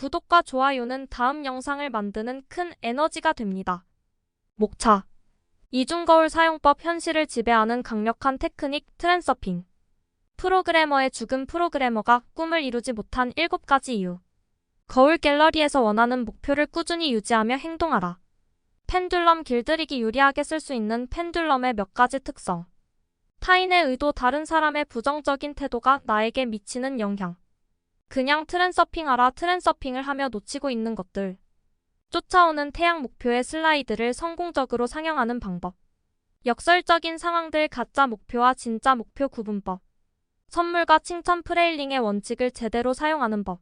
구독과 좋아요는 다음 영상을 만드는 큰 에너지가 됩니다. 목차. 이중거울 사용법. 현실을 지배하는 강력한 테크닉. 트렌서핑. 프로그래머의 죽음. 프로그래머가 꿈을 이루지 못한 7가지 이유. 거울 갤러리에서 원하는 목표를 꾸준히 유지하며 행동하라. 펜듈럼. 길들이기 유리하게 쓸 수 있는 펜듈럼의 몇 가지 특성. 타인의 의도. 다른 사람의 부정적인 태도가 나에게 미치는 영향. 그냥 트렌서핑하라. 트렌서핑을 하며 놓치고 있는 것들. 쫓아오는 태양. 목표의 슬라이드를 성공적으로 상영하는 방법. 역설적인 상황들. 가짜 목표와 진짜 목표 구분법. 선물과 칭찬. 프레일링의 원칙을 제대로 사용하는 법.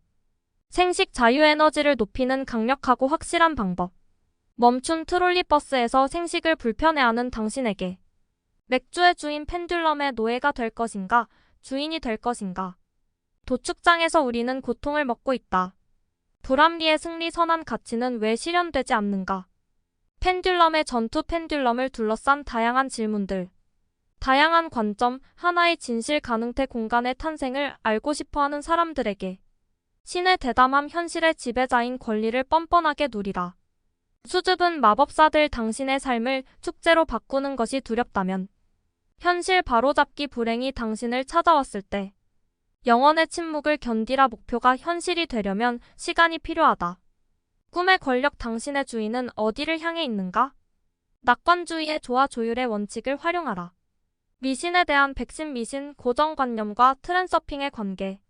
생식 자유. 에너지를 높이는 강력하고 확실한 방법. 멈춘 트롤리버스에서 생식을 불편해하는 당신에게. 맥주의 주인. 펜듈럼의 노예가 될 것인가, 주인이 될 것인가. 도축장에서 우리는 고통을 먹고 있다. 불합리의 승리. 선한 가치는 왜 실현되지 않는가? 펜듈럼의 전투. 펜듈럼을 둘러싼 다양한 질문들. 다양한 관점. 하나의 진실. 가능태 공간의 탄생을 알고 싶어하는 사람들에게. 신의 대담함. 현실의 지배자인 권리를 뻔뻔하게 누리라. 수줍은 마법사들. 당신의 삶을 축제로 바꾸는 것이 두렵다면. 현실 바로잡기. 불행이 당신을 찾아왔을 때. 영원의 침묵을 견디라. 목표가 현실이 되려면 시간이 필요하다. 꿈의 권력. 당신의 주인은 어디를 향해 있는가? 낙관주의의 조화 조율의 원칙을 활용하라. 미신에 대한 백신. 미신, 고정관념과 트렌서핑의 관계.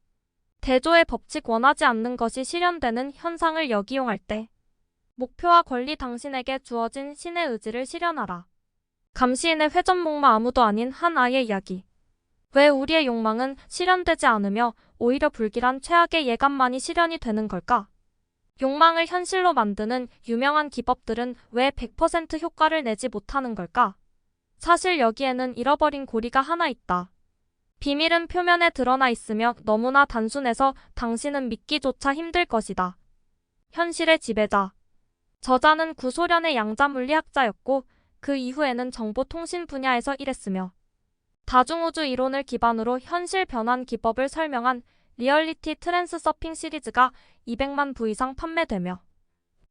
대조의 법칙. 원하지 않는 것이 실현되는 현상을 역이용할 때. 목표와 권리. 당신에게 주어진 신의 의지를 실현하라. 감시인의 회전목마. 아무도 아닌 한 아이의 이야기. 왜 우리의 욕망은 실현되지 않으며 오히려 불길한 최악의 예감만이 실현이 되는 걸까? 욕망을 현실로 만드는 유명한 기법들은 왜 100% 효과를 내지 못하는 걸까? 사실 여기에는 잃어버린 고리가 하나 있다. 비밀은 표면에 드러나 있으며 너무나 단순해서 당신은 믿기조차 힘들 것이다. 현실의 지배자. 저자는 구소련의 양자물리학자였고 그 이후에는 정보통신 분야에서 일했으며 다중우주 이론을 기반으로 현실 변환 기법을 설명한 리얼리티 트랜스서핑 시리즈가 200만 부 이상 판매되며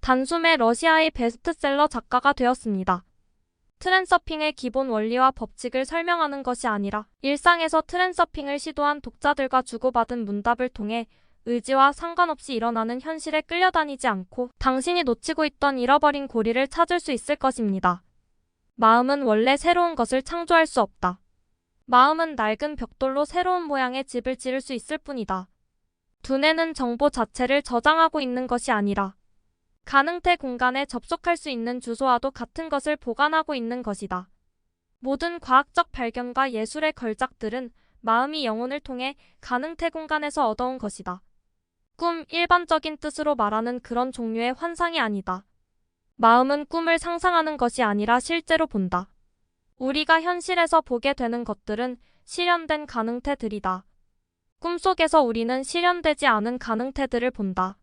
단숨에 러시아의 베스트셀러 작가가 되었습니다. 트랜서핑의 기본 원리와 법칙을 설명하는 것이 아니라 일상에서 트랜서핑을 시도한 독자들과 주고받은 문답을 통해 의지와 상관없이 일어나는 현실에 끌려다니지 않고 당신이 놓치고 있던 잃어버린 고리를 찾을 수 있을 것입니다. 마음은 원래 새로운 것을 창조할 수 없다. 마음은 낡은 벽돌로 새로운 모양의 집을 지을 수 있을 뿐이다. 두뇌는 정보 자체를 저장하고 있는 것이 아니라 가능태 공간에 접속할 수 있는 주소와도 같은 것을 보관하고 있는 것이다. 모든 과학적 발견과 예술의 걸작들은 마음이 영혼을 통해 가능태 공간에서 얻어온 것이다. 꿈. 일반적인 뜻으로 말하는 그런 종류의 환상이 아니다. 마음은 꿈을 상상하는 것이 아니라 실제로 본다. 우리가 현실에서 보게 되는 것들은 실현된 가능태들이다. 꿈속에서 우리는 실현되지 않은 가능태들을 본다.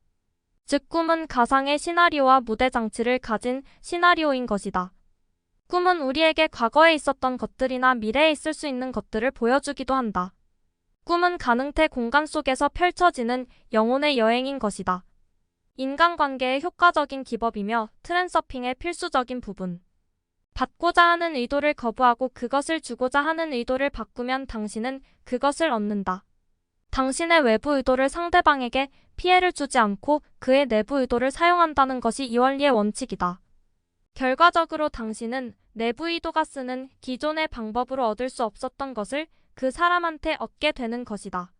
즉 꿈은 가상의 시나리오와 무대 장치를 가진 시나리오인 것이다. 꿈은 우리에게 과거에 있었던 것들이나 미래에 있을 수 있는 것들을 보여주기도 한다. 꿈은 가능태 공간 속에서 펼쳐지는 영혼의 여행인 것이다. 인간관계의 효과적인 기법이며 트랜서핑의 필수적인 부분. 받고자 하는 의도를 거부하고 그것을 주고자 하는 의도를 바꾸면 당신은 그것을 얻는다. 당신의 외부 의도를 상대방에게 피해를 주지 않고 그의 내부 의도를 사용한다는 것이 이 원리의 원칙이다. 결과적으로 당신은 내부 의도가 쓰는 기존의 방법으로 얻을 수 없었던 것을 그 사람한테 얻게 되는 것이다.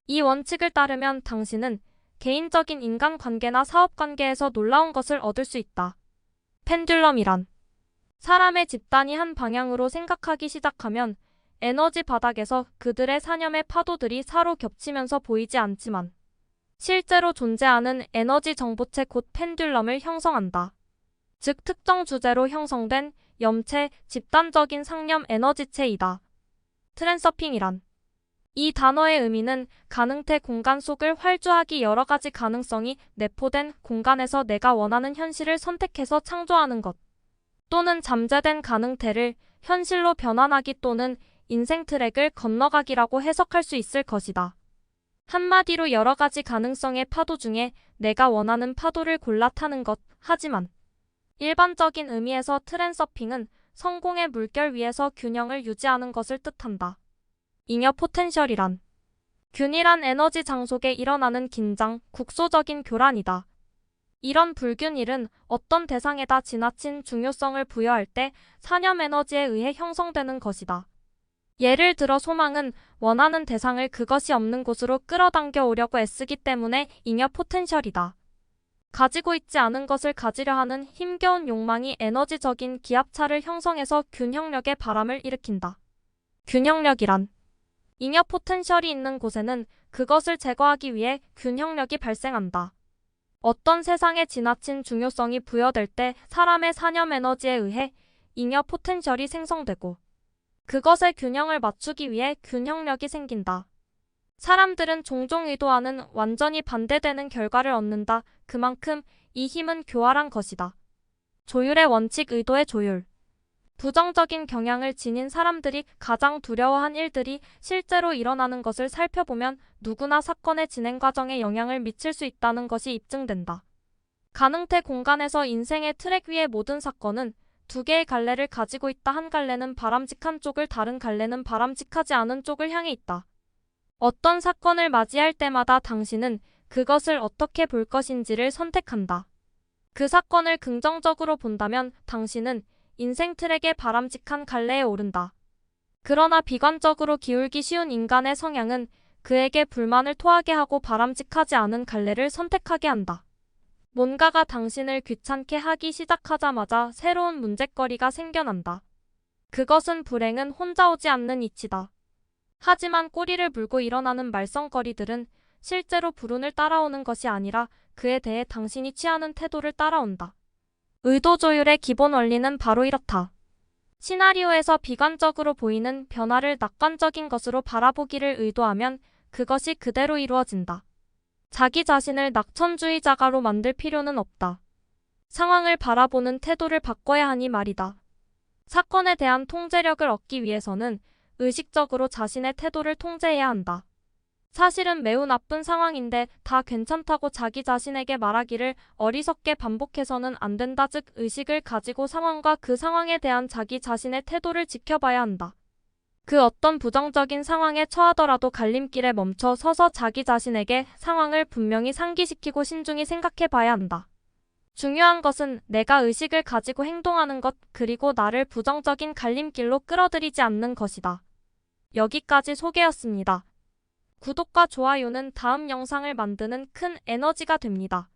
이 원칙을 따르면 당신은 개인적인 인간관계나 사업관계에서 놀라운 것을 얻을 수 있다. 펜듈럼이란 사람의 집단이 한 방향으로 생각하기 시작하면 에너지 바닥에서 그들의 사념의 파도들이 서로 겹치면서 보이지 않지만 실제로 존재하는 에너지 정보체 곧 펜듈럼을 형성한다. 즉 특정 주제로 형성된 염체, 집단적인 상념 에너지체이다. 트랜서핑이란 이 단어의 의미는 가능태 공간 속을 활주하기 여러 가지 가능성이 내포된 공간에서 내가 원하는 현실을 선택해서 창조하는 것. 또는 잠재된 가능태를 현실로 변환하기 또는 인생 트랙을 건너가기라고 해석할 수 있을 것이다. 한마디로 여러 가지 가능성의 파도 중에 내가 원하는 파도를 골라 타는 것. 하지만 일반적인 의미에서 트랜서핑은 성공의 물결 위에서 균형을 유지하는 것을 뜻한다. 잉여 포텐셜이란 균일한 에너지 장속에 일어나는 긴장, 국소적인 교란이다. 이런 불균일은 어떤 대상에다 지나친 중요성을 부여할 때 산염 에너지에 의해 형성되는 것이다. 예를 들어 소망은 원하는 대상을 그것이 없는 곳으로 끌어당겨 오려고 애쓰기 때문에 잉여 포텐셜이다. 가지고 있지 않은 것을 가지려 하는 힘겨운 욕망이 에너지적인 기압차를 형성해서 균형력의 바람을 일으킨다. 균형력이란 잉여 포텐셜이 있는 곳에는 그것을 제거하기 위해 균형력이 발생한다. 어떤 세상에 지나친 중요성이 부여될 때 사람의 산염 에너지에 의해 잉여 포텐셜이 생성되고 그것의 균형을 맞추기 위해 균형력이 생긴다. 사람들은 종종 의도와는 완전히 반대되는 결과를 얻는다. 그만큼 이 힘은 교활한 것이다. 조율의 원칙 의도의 조율. 부정적인 경향을 지닌 사람들이 가장 두려워한 일들이 실제로 일어나는 것을 살펴보면 누구나 사건의 진행 과정에 영향을 미칠 수 있다는 것이 입증된다. 가능태 공간에서 인생의 트랙 위의 모든 사건은 두 개의 갈래를 가지고 있다. 한 갈래는 바람직한 쪽을, 다른 갈래는 바람직하지 않은 쪽을 향해 있다. 어떤 사건을 맞이할 때마다 당신은 그것을 어떻게 볼 것인지를 선택한다. 그 사건을 긍정적으로 본다면 당신은 인생 트랙의 바람직한 갈래에 오른다. 그러나 비관적으로 기울기 쉬운 인간의 성향은 그에게 불만을 토하게 하고 바람직하지 않은 갈래를 선택하게 한다. 뭔가가 당신을 귀찮게 하기 시작하자마자 새로운 문제거리가 생겨난다. 그것은 불행은 혼자 오지 않는 이치다. 하지만 꼬리를 물고 일어나는 말썽거리들은 실제로 불운을 따라오는 것이 아니라 그에 대해 당신이 취하는 태도를 따라온다. 의도 조율의 기본 원리는 바로 이렇다. 시나리오에서 비관적으로 보이는 변화를 낙관적인 것으로 바라보기를 의도하면 그것이 그대로 이루어진다. 자기 자신을 낙천주의자가로 만들 필요는 없다. 상황을 바라보는 태도를 바꿔야 하니 말이다. 사건에 대한 통제력을 얻기 위해서는 의식적으로 자신의 태도를 통제해야 한다. 사실은 매우 나쁜 상황인데 다 괜찮다고 자기 자신에게 말하기를 어리석게 반복해서는 안 된다. 즉 의식을 가지고 상황과 그 상황에 대한 자기 자신의 태도를 지켜봐야 한다. 그 어떤 부정적인 상황에 처하더라도 갈림길에 멈춰 서서 자기 자신에게 상황을 분명히 상기시키고 신중히 생각해 봐야 한다. 중요한 것은 내가 의식을 가지고 행동하는 것, 그리고 나를 부정적인 갈림길로 끌어들이지 않는 것이다. 여기까지 소개였습니다. 구독과 좋아요는 다음 영상을 만드는 큰 에너지가 됩니다.